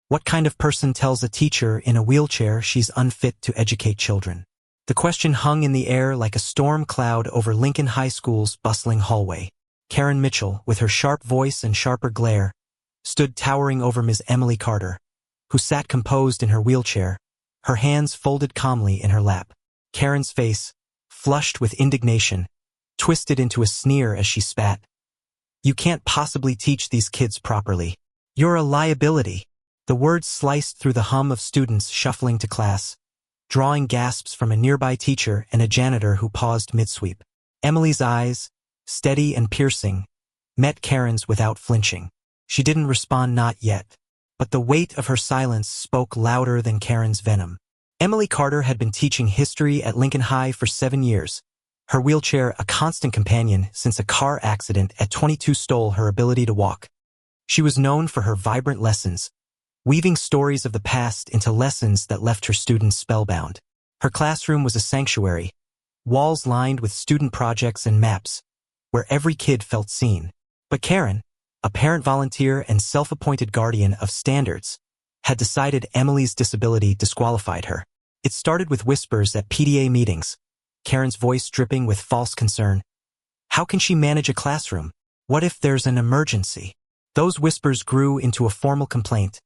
What kind of person tells a teacher in a wheelchair she's unfit to educate children? The question hung in the air like a storm cloud over Lincoln High School's bustling hallway. Karen Mitchell, with her sharp voice and sharper glare, stood towering over Ms. Emily Carter, who sat composed in her wheelchair, her hands folded calmly in her lap. Karen's face, flushed with indignation, twisted into a sneer as she spat. "You can't possibly teach these kids properly. You're a liability." The words sliced through the hum of students shuffling to class, drawing gasps from a nearby teacher and a janitor who paused mid-sweep. Emily's eyes, steady and piercing, met Karen's without flinching. She didn't respond, not yet, but the weight of her silence spoke louder than Karen's venom. Emily Carter had been teaching history at Lincoln High for 7 years, her wheelchair a constant companion since a car accident at 22 stole her ability to walk. She was known for her vibrant lessons, weaving stories of the past into lessons that left her students spellbound. Her classroom was a sanctuary, walls lined with student projects and maps, where every kid felt seen. But Karen, a parent volunteer and self-appointed guardian of standards, had decided Emily's disability disqualified her. It started with whispers at PTA meetings, Karen's voice dripping with false concern. How can she manage a classroom? What if there's an emergency? Those whispers grew into a formal complaint,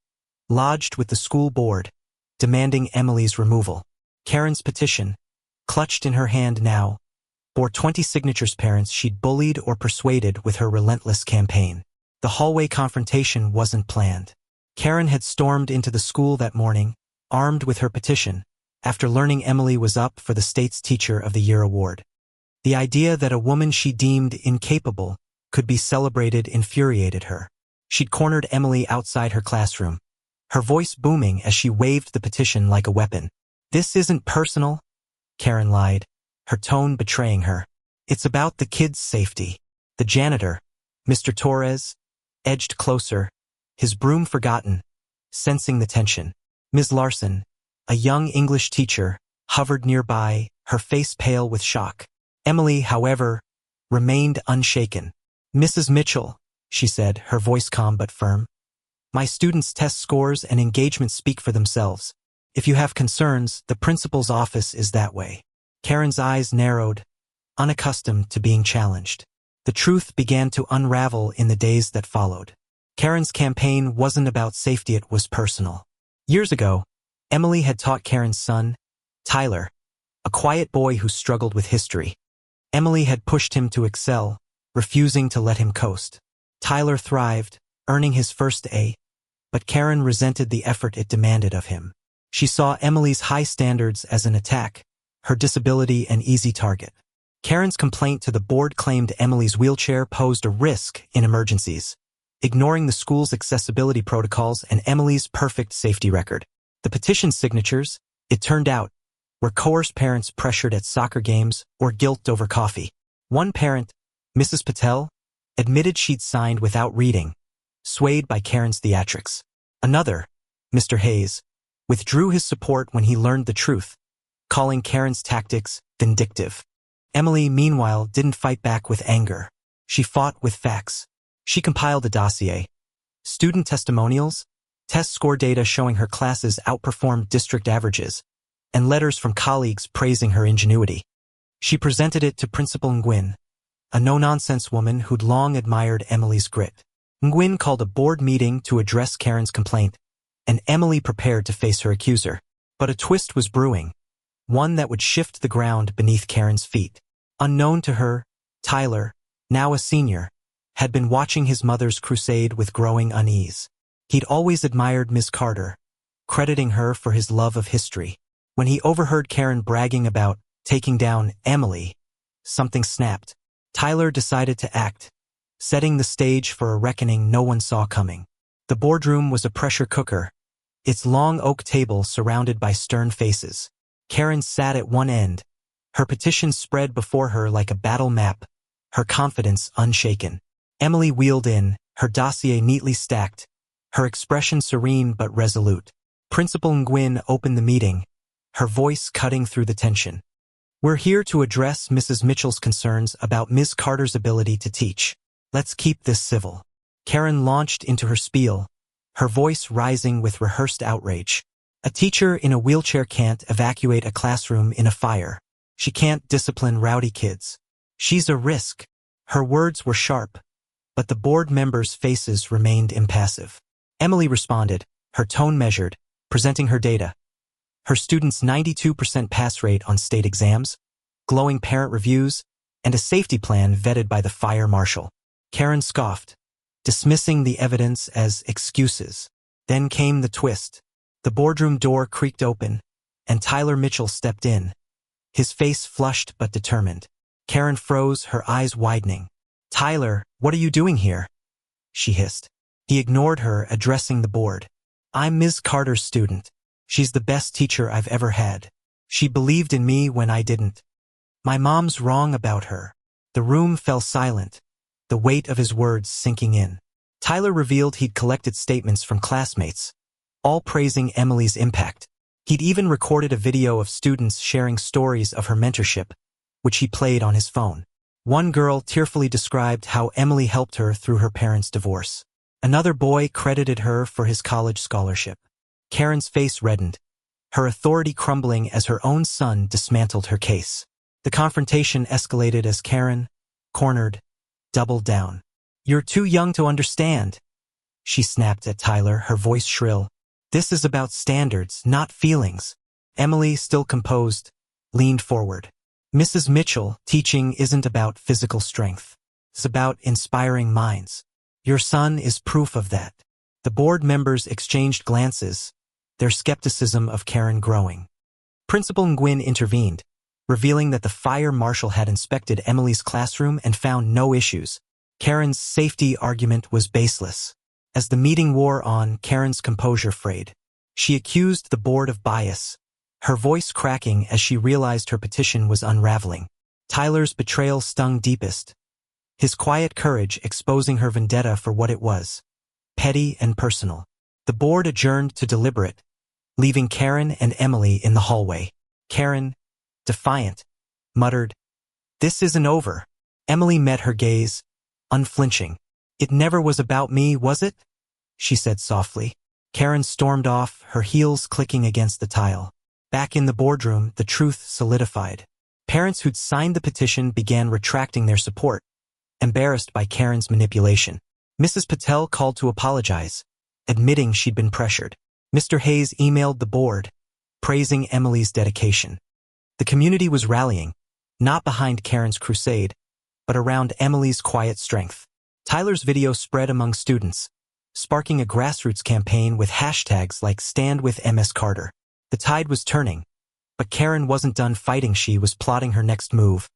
lodged with the school board, demanding Emily's removal. Karen's petition, clutched in her hand now, bore 20 signatures parents she'd bullied or persuaded with her relentless campaign. The hallway confrontation wasn't planned. Karen had stormed into the school that morning, armed with her petition, after learning Emily was up for the state's Teacher of the Year award. The idea that a woman she deemed incapable could be celebrated infuriated her. She'd cornered Emily outside her classroom, her voice booming as she waved the petition like a weapon. "This isn't personal," Karen lied, her tone betraying her. "It's about the kids' safety." The janitor, Mr. Torres, edged closer, his broom forgotten, sensing the tension. Ms. Larson, a young English teacher, hovered nearby, her face pale with shock. Emily, however, remained unshaken. "Mrs. Mitchell," she said, her voice calm but firm, "my students' test scores and engagement speak for themselves. If you have concerns, the principal's office is that way." Karen's eyes narrowed, unaccustomed to being challenged. The truth began to unravel in the days that followed. Karen's campaign wasn't about safety, it was personal. Years ago, Emily had taught Karen's son, Tyler, a quiet boy who struggled with history. Emily had pushed him to excel, refusing to let him coast. Tyler thrived, earning his first A, but Karen resented the effort it demanded of him. She saw Emily's high standards as an attack, her disability an easy target. Karen's complaint to the board claimed Emily's wheelchair posed a risk in emergencies, ignoring the school's accessibility protocols and Emily's perfect safety record. The petition signatures, it turned out, were coerced parents pressured at soccer games or guilt over coffee. One parent, Mrs. Patel, admitted she'd signed without reading, swayed by Karen's theatrics. Another, Mr. Hayes, withdrew his support when he learned the truth, calling Karen's tactics vindictive. Emily, meanwhile, didn't fight back with anger. She fought with facts. She compiled a dossier, student testimonials, test score data showing her classes outperformed district averages, and letters from colleagues praising her ingenuity. She presented it to Principal Nguyen, a no-nonsense woman who'd long admired Emily's grit. Nguyen called a board meeting to address Karen's complaint, and Emily prepared to face her accuser. But a twist was brewing, one that would shift the ground beneath Karen's feet. Unknown to her, Tyler, now a senior, had been watching his mother's crusade with growing unease. He'd always admired Ms. Carter, crediting her for his love of history. When he overheard Karen bragging about taking down Emily, something snapped. Tyler decided to act, setting the stage for a reckoning no one saw coming. The boardroom was a pressure cooker, its long oak table surrounded by stern faces. Karen sat at one end, her petition spread before her like a battle map, her confidence unshaken. Emily wheeled in, her dossier neatly stacked, her expression serene but resolute. Principal Nguyen opened the meeting, her voice cutting through the tension. "We're here to address Mrs. Mitchell's concerns about Ms. Carter's ability to teach. Let's keep this civil." Karen launched into her spiel, her voice rising with rehearsed outrage. A teacher in a wheelchair can't evacuate a classroom in a fire. She can't discipline rowdy kids. She's a risk. Her words were sharp, but the board members' faces remained impassive. Emily responded, her tone measured, presenting her data. Her students' 92% pass rate on state exams, glowing parent reviews, and a safety plan vetted by the fire marshal. Karen scoffed, dismissing the evidence as excuses. Then came the twist. The boardroom door creaked open, and Tyler Mitchell stepped in, his face flushed but determined. Karen froze, her eyes widening. "Tyler, what are you doing here?" she hissed. He ignored her, addressing the board. "I'm Ms. Carter's student. She's the best teacher I've ever had. She believed in me when I didn't. My mom's wrong about her." The room fell silent, the weight of his words sinking in. Tyler revealed he'd collected statements from classmates, all praising Emily's impact. He'd even recorded a video of students sharing stories of her mentorship, which he played on his phone. One girl tearfully described how Emily helped her through her parents' divorce. Another boy credited her for his college scholarship. Karen's face reddened, her authority crumbling as her own son dismantled her case. The confrontation escalated as Karen, cornered, doubled down. "You're too young to understand," she snapped at Tyler, her voice shrill. "This is about standards, not feelings." Emily, still composed, leaned forward. "Mrs. Mitchell, teaching isn't about physical strength. It's about inspiring minds. Your son is proof of that." The board members exchanged glances, their skepticism of Karen growing. Principal Nguyen intervened, revealing that the fire marshal had inspected Emily's classroom and found no issues. Karen's safety argument was baseless. As the meeting wore on, Karen's composure frayed. She accused the board of bias, her voice cracking as she realized her petition was unraveling. Tyler's betrayal stung deepest, his quiet courage exposing her vendetta for what it was, petty and personal. The board adjourned to deliberate, leaving Karen and Emily in the hallway. Karen, defiant, muttered, "This isn't over." Emily met her gaze, unflinching. "It never was about me, was it?" she said softly. Karen stormed off, her heels clicking against the tile. Back in the boardroom, the truth solidified. Parents who'd signed the petition began retracting their support, embarrassed by Karen's manipulation. Mrs. Patel called to apologize, admitting she'd been pressured. Mr. Hayes emailed the board, praising Emily's dedication. The community was rallying, not behind Karen's crusade, but around Emily's quiet strength. Tyler's video spread among students, sparking a grassroots campaign with hashtags like Stand with MS Carter. The tide was turning, but Karen wasn't done fighting. She was plotting her next move,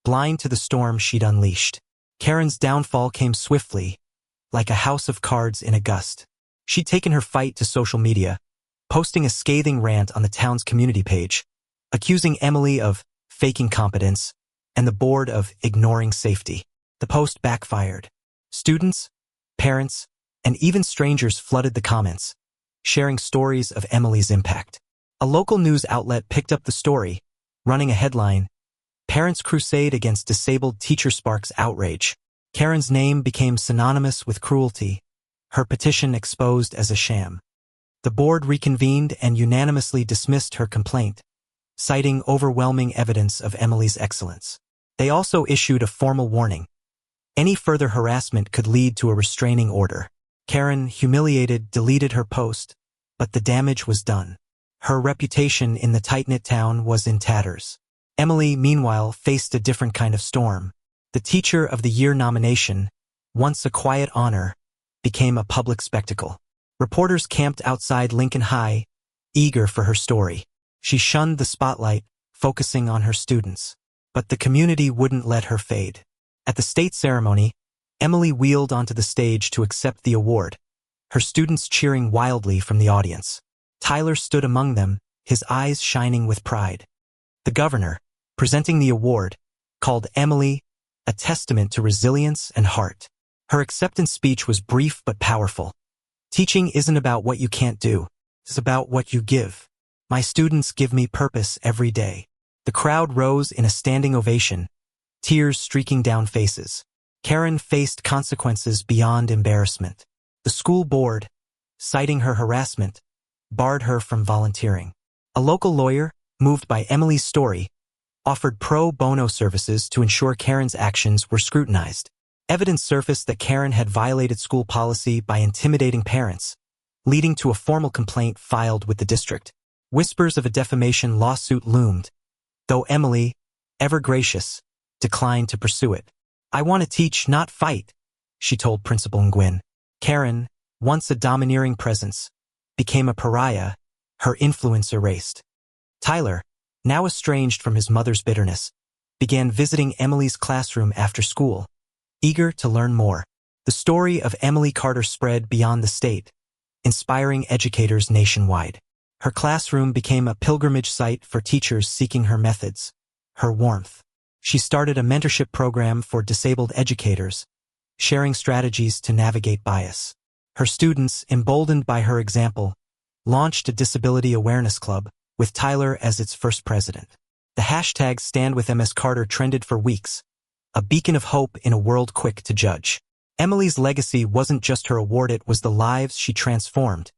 blind to the storm she'd unleashed. Karen's downfall came swiftly, like a house of cards in a gust. She'd taken her fight to social media, posting a scathing rant on the town's community page, accusing Emily of faking competence and the board of ignoring safety. The post backfired. Students, parents, and even strangers flooded the comments, sharing stories of Emily's impact. A local news outlet picked up the story, running a headline, "Parents Crusade Against Disabled Teacher Sparks Outrage." Karen's name became synonymous with cruelty, her petition exposed as a sham. The board reconvened and unanimously dismissed her complaint, citing overwhelming evidence of Emily's excellence. They also issued a formal warning. Any further harassment could lead to a restraining order. Karen, humiliated, deleted her post, but the damage was done. Her reputation in the tight-knit town was in tatters. Emily, meanwhile, faced a different kind of storm. The Teacher of the Year nomination, once a quiet honor, became a public spectacle. Reporters camped outside Lincoln High, eager for her story. She shunned the spotlight, focusing on her students. But the community wouldn't let her fade. At the state ceremony, Emily wheeled onto the stage to accept the award, her students cheering wildly from the audience. Tyler stood among them, his eyes shining with pride. The governor, presenting the award, called Emily a testament to resilience and heart. Her acceptance speech was brief but powerful. "Teaching isn't about what you can't do. It's about what you give. My students give me purpose every day." The crowd rose in a standing ovation, tears streaking down faces. Karen faced consequences beyond embarrassment. The school board, citing her harassment, barred her from volunteering. A local lawyer, moved by Emily's story, offered pro bono services to ensure Karen's actions were scrutinized. Evidence surfaced that Karen had violated school policy by intimidating parents, leading to a formal complaint filed with the district. Whispers of a defamation lawsuit loomed, though Emily, ever gracious, declined to pursue it. "I want to teach, not fight," she told Principal Nguyen. Karen, once a domineering presence, became a pariah, her influence erased. Tyler, now estranged from his mother's bitterness, began visiting Emily's classroom after school, eager to learn more. The story of Emily Carter spread beyond the state, inspiring educators nationwide. Her classroom became a pilgrimage site for teachers seeking her methods, her warmth. She started a mentorship program for disabled educators, sharing strategies to navigate bias. Her students, emboldened by her example, launched a disability awareness club, with Tyler as its first president. The hashtag #StandWithMSCarter trended for weeks, a beacon of hope in a world quick to judge. Emily's legacy wasn't just her award, it was the lives she transformed,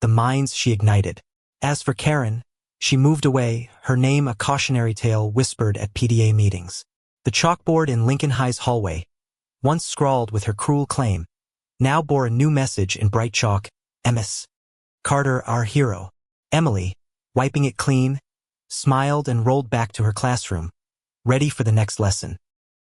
the minds she ignited. As for Karen, she moved away, her name a cautionary tale whispered at PTA meetings. The chalkboard in Lincoln High's hallway, once scrawled with her cruel claim, now bore a new message in bright chalk: "MS. Carter, our hero." Emily, wiping it clean, smiled and rolled back to her classroom, ready for the next lesson.